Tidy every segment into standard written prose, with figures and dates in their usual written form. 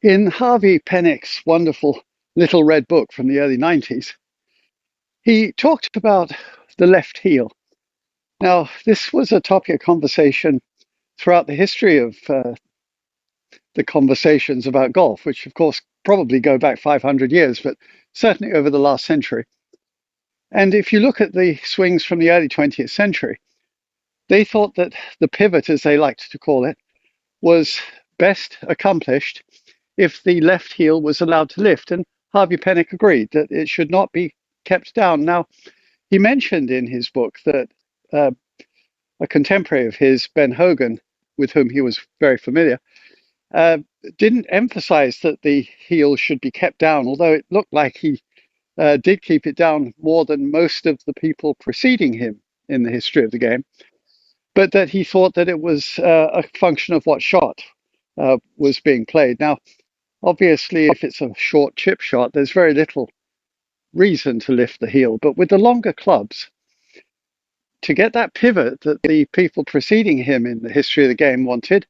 In Harvey Penick's wonderful Little Red Book from the early 90s, he talked about the left heel. Now, this was a topic of conversation throughout the history of the conversations about golf, which of course probably go back 500 years, but certainly over the last century. And if you look at the swings from the early 20th century, they thought that the pivot, as they liked to call it, was best accomplished if the left heel was allowed to lift. And Harvey Penick agreed that it should not be kept down. Now, he mentioned in his book that uh, a contemporary of his, Ben Hogan, with whom he was very familiar, uh, didn't emphasize that the heel should be kept down, although it looked like he did keep it down more than most of the people preceding him in the history of the game, but that he thought that it was a function of what shot was being played. Now, obviously, if it's a short chip shot, there's very little reason to lift the heel. But with the longer clubs, to get that pivot that the people preceding him in the history of the game wanted,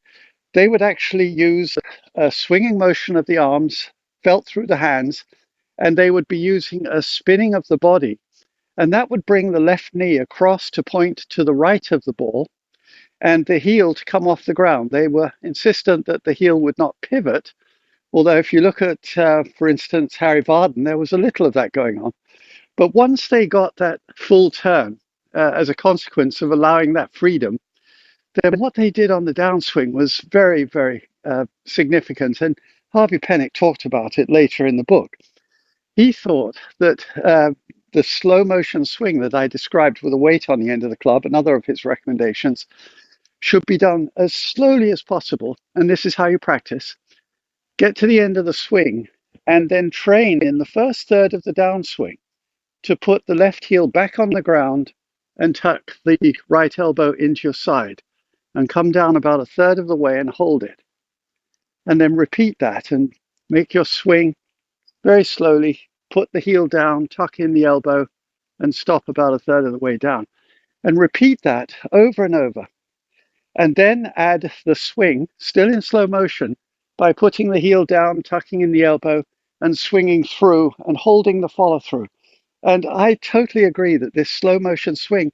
they would actually use a swinging motion of the arms felt through the hands, and they would be using a spinning of the body. And that would bring the left knee across to point to the right of the ball and the heel to come off the ground. They were insistent that the heel would not pivot. Although, if you look at, for instance, Harry Varden, there was a little of that going on. But once they got that full turn as a consequence of allowing that freedom, then what they did on the downswing was very, very significant. And Harvey Penick talked about it later in the book. He thought that the slow motion swing that I described with a weight on the end of the club, another of his recommendations, should be done as slowly as possible. And this is how you practice. Get to the end of the swing and then train in the first third of the downswing to put the left heel back on the ground and tuck the right elbow into your side and come down about a third of the way and hold it. And then repeat that and make your swing very slowly. Put the heel down, tuck in the elbow, and stop about a third of the way down. And repeat that over and over. And then add the swing, still in slow motion, by putting the heel down, tucking in the elbow, and swinging through and holding the follow through. And I totally agree that this slow motion swing,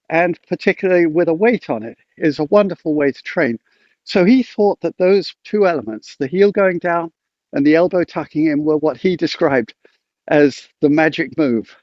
and particularly with a weight on it, is a wonderful way to train. So he thought that those two elements, the heel going down and the elbow tucking in, were what he described as the magic move.